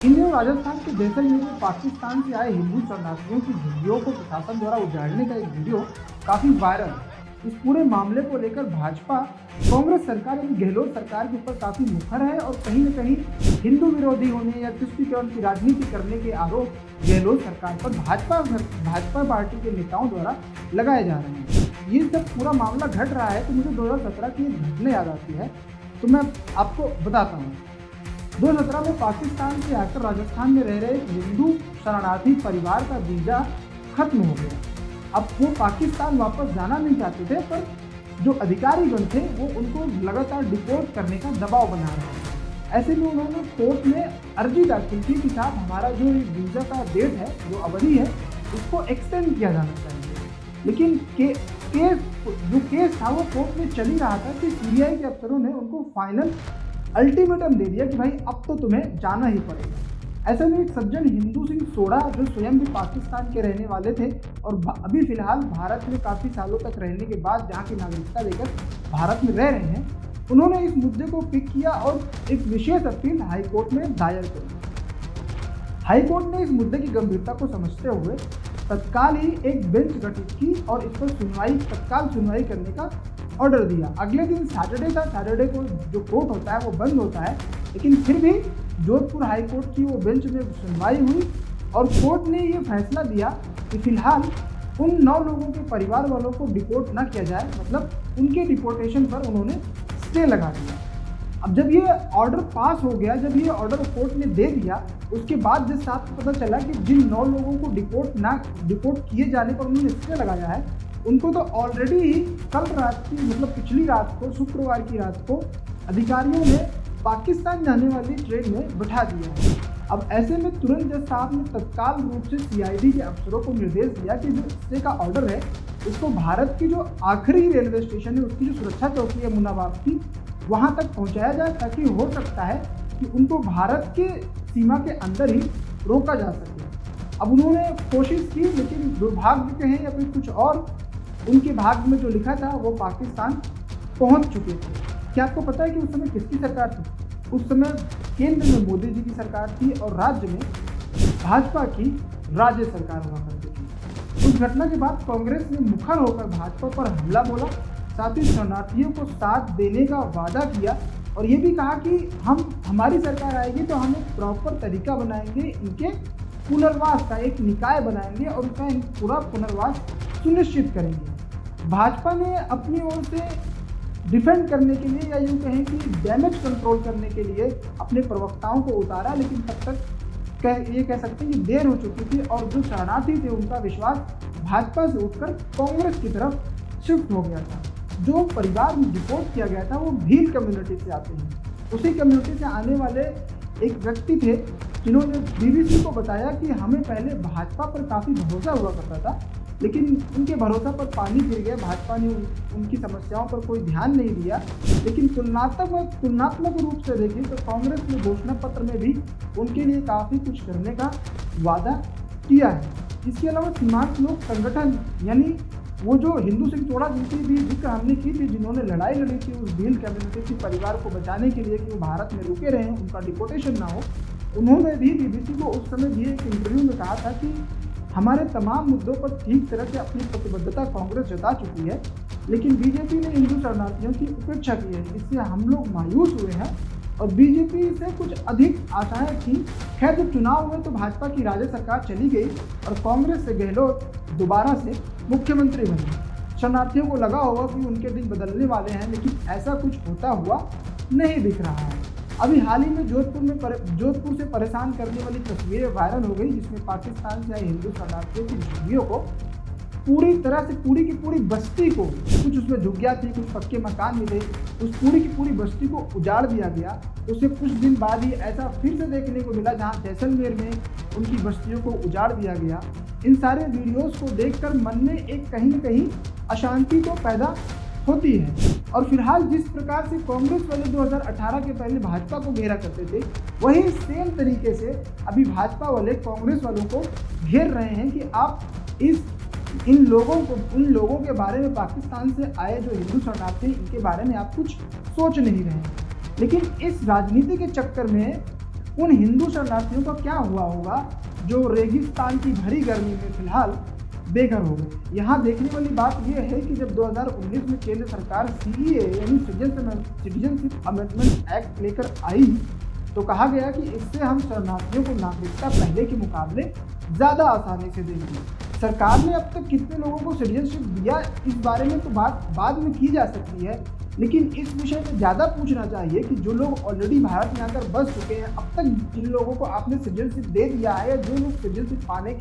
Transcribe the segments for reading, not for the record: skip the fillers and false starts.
इन दिनों राजस्थान के जैसलमेर में पाकिस्तान से आए हिंदू शरणार्थियों की झुग्गियों को प्रशासन द्वारा उजाड़ने का एक वीडियो काफी वायरल है। इस पूरे मामले को लेकर भाजपा कांग्रेस सरकार यानी गहलोत सरकार के ऊपर काफी मुखर है और कहीं न कहीं हिंदू विरोधी होने या तुष्टीकरण की राजनीति करने के आरोप गहलोत सरकार पर भाजपा पार्टी के नेताओं द्वारा लगाए जा रहे हैं। ये जब पूरा मामला घट रहा है तो मुझे 2017 की एक घटना याद आती है, तो मैं आपको बताता हूँ। 2017 में पाकिस्तान से आकर राजस्थान में रह रहे हिंदू शरणार्थी परिवार का वीजा खत्म हो गया। अब वो पाकिस्तान वापस जाना नहीं चाहते थे, पर जो अधिकारीगण थे वो उनको लगातार डिपोर्ट करने का दबाव बना रहे थे। ऐसे में उन्होंने कोर्ट में अर्जी दाखिल की कि साहब हमारा जो वीजा का डेट है, जो अवधि है, उसको एक्सटेंड किया जाना चाहिए। लेकिन केस था वो कोर्ट में चल ही रहा था कि सीबीआई के अफसरों ने उनको फाइनल अल्टीमेटम दे दिया कि भाई अब तो तुम्हें जाना ही पड़ेगा। ऐसे में एक सज्जन हिंदू सिंह सोढ़ा, जो स्वयं भी पाकिस्तान के रहने वाले थे और अभी फिलहाल भारत में काफ़ी सालों तक रहने के बाद जहाँ की नागरिकता लेकर भारत में रह रहे हैं, उन्होंने इस मुद्दे को पिक किया और एक विशेष अपील हाईकोर्ट में दायर करी। हाईकोर्ट ने इस मुद्दे की गंभीरता को समझते हुए तत्काल ही एक बेंच गठित की और इस पर तत्काल सुनवाई करने का ऑर्डर दिया। अगले दिन सैटरडे था, सैटरडे को जो कोर्ट होता है वो बंद होता है, लेकिन फिर भी जोधपुर हाई कोर्ट की वो बेंच में सुनवाई हुई और कोर्ट ने ये फैसला दिया कि फिलहाल उन 9 लोगों के परिवार वालों को डिपोर्ट ना किया जाए, मतलब उनके डिपोर्टेशन पर उन्होंने स्टे लगा दिया। अब जब ये ऑर्डर पास हो गया, जब ये ऑर्डर कोर्ट ने दे दिया, उसके बाद जिस साथ पता चला कि जिन 9 लोगों को डिपोर्ट किए जाने पर उन्होंने स्टे लगाया है, उनको तो ऑलरेडी ही कल रात की, मतलब पिछली रात को, शुक्रवार की रात को अधिकारियों ने पाकिस्तान जाने वाली ट्रेन में बिठा दिया है। अब ऐसे में तुरंत जज साहब ने तत्काल रूप से सीआईडी के अफसरों को निर्देश दिया कि जो स्टे का ऑर्डर है उसको भारत की जो आखिरी रेलवे स्टेशन है, उसकी जो सुरक्षा चौकी है मुन्नाबाद की, वहाँ तक पहुँचाया जाए, ताकि हो सकता है कि उनको भारत के सीमा के अंदर ही रोका जा सके। अब उन्होंने कोशिश की, लेकिन दुर्भाग्य कहें या फिर कुछ और, उनके भाग्य में जो लिखा था वो पाकिस्तान पहुंच चुके थे। क्या आपको पता है कि उस समय किसकी सरकार थी? उस समय केंद्र में मोदी जी की सरकार थी और राज्य में भाजपा की राज्य सरकार हुआ करती थी। उस घटना के बाद कांग्रेस ने मुखर होकर भाजपा पर हमला बोला, साथ ही शरणार्थियों को साथ देने का वादा किया और ये भी कहा कि हमारी सरकार आएगी तो हम एक प्रॉपर तरीका बनाएंगे, इनके पुनर्वास का एक निकाय बनाएंगे और उसका पूरा पुनर्वास सुनिश्चित करेंगे। भाजपा ने अपनी ओर से डिफेंड करने के लिए, या यूँ कहें कि डैमेज कंट्रोल करने के लिए, अपने प्रवक्ताओं को उतारा, लेकिन तब तक ये कह सकते हैं कि देर हो चुकी थी और जो शरणार्थी थे उनका विश्वास भाजपा से उठकर कांग्रेस की तरफ शिफ्ट हो गया था। जो परिवार में डिपोर्ट किया गया था वो भील कम्युनिटी से आते हैं। उसी कम्युनिटी से आने वाले एक व्यक्ति थे जिन्होंने बीबीसी को बताया कि हमें पहले भाजपा पर काफ़ी भरोसा हुआ करता था, लेकिन उनके भरोसा पर पानी फिर गया। भाजपा ने उनकी समस्याओं पर कोई ध्यान नहीं दिया। लेकिन तुलनात्मक रूप से देखें तो कांग्रेस ने घोषणा पत्र में भी उनके लिए काफ़ी कुछ करने का वादा किया है। इसके अलावा सीमांत लोक संगठन, यानी वो जो हिंदू सिंह सोढ़ा जिनकी भी जिक्र हमने की थी, जिन्होंने लड़ाई लड़ी थी उस भील कम्युनिटी के परिवार को बचाने के लिए कि वो भारत में रुके रहें, उनका डिपोर्टेशन ना हो, उन्होंने भी बीबीसी को उस समय दिए एक इंटरव्यू में कहा था कि हमारे तमाम मुद्दों पर ठीक तरह से अपनी प्रतिबद्धता कांग्रेस जता चुकी है, लेकिन बीजेपी ने हिंदू शरणार्थियों की उपेक्षा की है, इससे हम लोग मायूस हुए हैं और बीजेपी से कुछ अधिक आशाएं थी। खैर, जब चुनाव हुए तो भाजपा की राज्य सरकार चली गई और कांग्रेस से गहलोत दोबारा से मुख्यमंत्री बने। शरणार्थियों को लगा होगा कि उनके दिन बदलने वाले हैं, लेकिन ऐसा कुछ होता हुआ नहीं दिख रहा है। अभी हाल ही में जोधपुर से परेशान करने वाली तस्वीरें वायरल हो गई, जिसमें पाकिस्तान से आए हिंदू शरणार्थियों की झुग्गियों को पूरी तरह से, पूरी की पूरी बस्ती को, कुछ उसमें झुग्गियाँ थी, कुछ पक्के मकान भी थे, उस पूरी की पूरी बस्ती को उजाड़ दिया गया। उससे कुछ दिन बाद ही ऐसा फिर से देखने को मिला जहाँ जैसलमेर में उनकी बस्तियों को उजाड़ दिया गया। इन सारे वीडियोस को देखकर मन में एक कहीं न कहीं अशांति तो पैदा होती है। और फिलहाल जिस प्रकार से कांग्रेस वाले 2018 के पहले भाजपा को घेरा करते थे, वही सेम तरीके से अभी भाजपा वाले कांग्रेस वालों को घेर रहे हैं कि आप उन लोगों के बारे में, पाकिस्तान से आए जो हिंदू शरणार्थी, इनके बारे में आप कुछ सोच नहीं रहे हैं। लेकिन इस राजनीति के चक्कर में उन हिंदू शरणार्थियों का क्या हुआ होगा जो रेगिस्तान की भरी गर्मी में फिलहाल बेघर हो गए। यहाँ देखने वाली बात यह है कि जब 2019 में केंद्र सरकार सीएए यानी सिटीजनशिप अमेंडमेंट एक्ट लेकर आई तो कहा गया कि इससे हम शरणार्थियों को नागरिकता पहले के मुकाबले ज़्यादा आसानी से देंगे। सरकार ने अब तक कितने लोगों को सिटीजनशिप दिया इस बारे में तो बात बाद में की जा सकती है, लेकिन इस विषय में ज़्यादा पूछना चाहिए कि जो लोग ऑलरेडी भारत में आकर बस चुके हैं, अब तक जिन लोगों को आपने सिटीजनशिप दे दिया है या जो लोग सिटीजनशिप पाने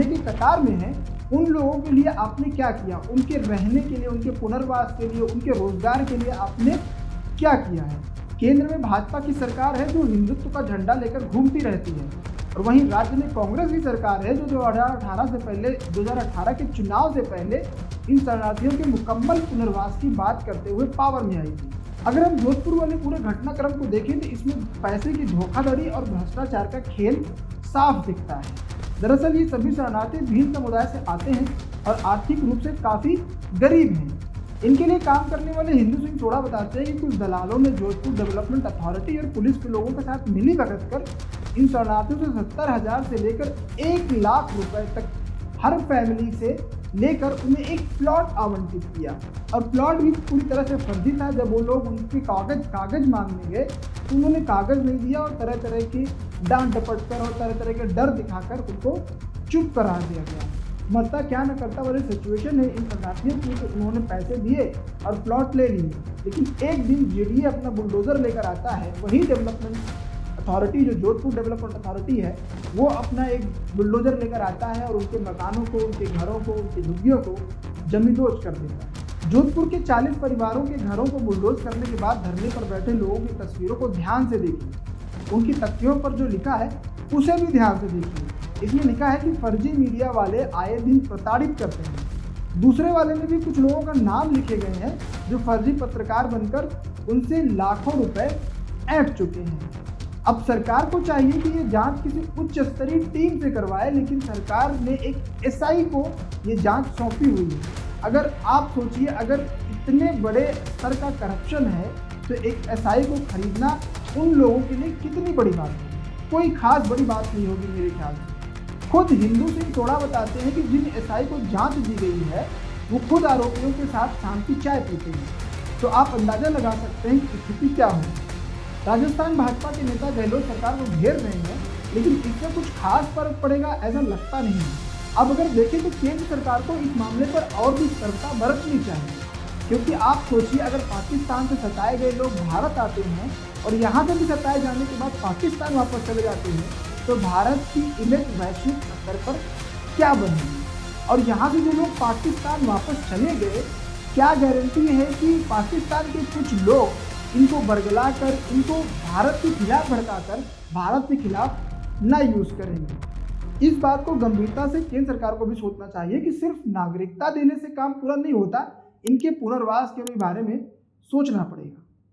की कतार में हैं, उन लोगों के लिए आपने क्या किया, उनके रहने के लिए, उनके पुनर्वास के लिए, उनके रोजगार के लिए आपने क्या किया है। केंद्र में भाजपा की सरकार है जो हिंदुत्व का झंडा लेकर घूमती रहती है और वहीं राज्य में कांग्रेस की सरकार है जो 2018 के चुनाव से पहले इन शरणार्थियों के मुकम्मल पुनर्वास की बात करते हुए पावर में आई थी। अगर हम जोधपुर वाले पूरे घटनाक्रम को देखें तो इसमें पैसे की धोखाधड़ी और भ्रष्टाचार का खेल साफ दिखता है। दरअसल ये सभी शरणार्थी भिन्न समुदाय से आते हैं और आर्थिक रूप से काफ़ी गरीब हैं। इनके लिए काम करने वाले हिंदू सिंह सोढ़ा बताते हैं कि कुछ दलालों ने जोधपुर डेवलपमेंट अथॉरिटी और पुलिस के लोगों के साथ मिली भगत कर इन शरणार्थियों से 70,000 से लेकर 1 लाख रुपए तक हर फैमिली से लेकर उन्हें एक प्लॉट आवंटित किया और प्लॉट भी पूरी तरह से फर्जी था। जब वो लोग उनके कागज मांगने गए तो उन्होंने कागज नहीं दिया और तरह तरह की डांट डपट कर और तरह तरह के डर दिखाकर उनको चुप करा दिया गया। मरता क्या न करता वाली सिचुएशन है इन शरणार्थियों की तो उन्होंने पैसे दिए और प्लॉट ले लिए, लेकिन एक दिन जेडीए अपना बुलडोजर लेकर आता है, वही डेवलपमेंट अथॉरिटी जो जोधपुर डेवलपमेंट अथॉरिटी है वो अपना एक बुलडोजर लेकर आता है और उनके मकानों को, उनके घरों को, उनकी झुग्गियों को जमींदोज कर देता है। जोधपुर के 40 परिवारों के घरों को बुलडोज करने के बाद धरने पर बैठे लोगों की तस्वीरों को ध्यान से देखिए, उनकी तख्तियों पर जो लिखा है उसे भी ध्यान से देखिए। इसमें लिखा है कि फर्जी मीडिया वाले आए दिन प्रताड़ित करते हैं। दूसरे वाले में भी कुछ लोगों का नाम लिखे गए हैं जो फर्जी पत्रकार बनकर उनसे लाखों रुपए ऐंठ चुके हैं। अब सरकार को चाहिए कि ये जांच किसी उच्च स्तरीय टीम से करवाए, लेकिन सरकार ने एक एसआई को ये जांच सौंपी हुई है। अगर आप सोचिए, अगर इतने बड़े स्तर का करप्शन है तो एक एसआई को खरीदना उन लोगों के लिए कितनी बड़ी बात है। कोई खास बड़ी बात नहीं होगी मेरे ख्याल से। खुद हिंदू सिंह सोढ़ा बताते हैं कि जिन एसआई को जांच दी गई है वो खुद आरोपियों के साथ शाम की चाय पीते हैं, तो आप अंदाजा लगा सकते हैं कि स्थिति क्या होगी। राजस्थान भाजपा के नेता गहलोत सरकार को घेर रहे हैं, लेकिन इससे कुछ खास फर्क पड़ेगा ऐसा लगता नहीं है। अब अगर देखें तो केंद्र सरकार को इस मामले पर और भी सतर्कता बरतनी चाहिए, क्योंकि आप सोचिए अगर पाकिस्तान से सताए गए लोग भारत आते हैं और यहाँ से भी सताए जाने के बाद पाकिस्तान वापस चले जाते हैं तो भारत की इमेज वैश्विक स्तर पर क्या बनेगी। और यहाँ से जो लोग पाकिस्तान वापस चले गए, क्या गारंटी है कि पाकिस्तान के कुछ लोग इनको बरगला कर, इनको भारत के खिलाफ भड़काकर भारत के खिलाफ ना यूज़ करेंगे। इस बात को गंभीरता से केंद्र सरकार को भी सोचना चाहिए कि सिर्फ नागरिकता देने से काम पूरा नहीं होता, इनके पुनर्वास के भी बारे में सोचना पड़ेगा।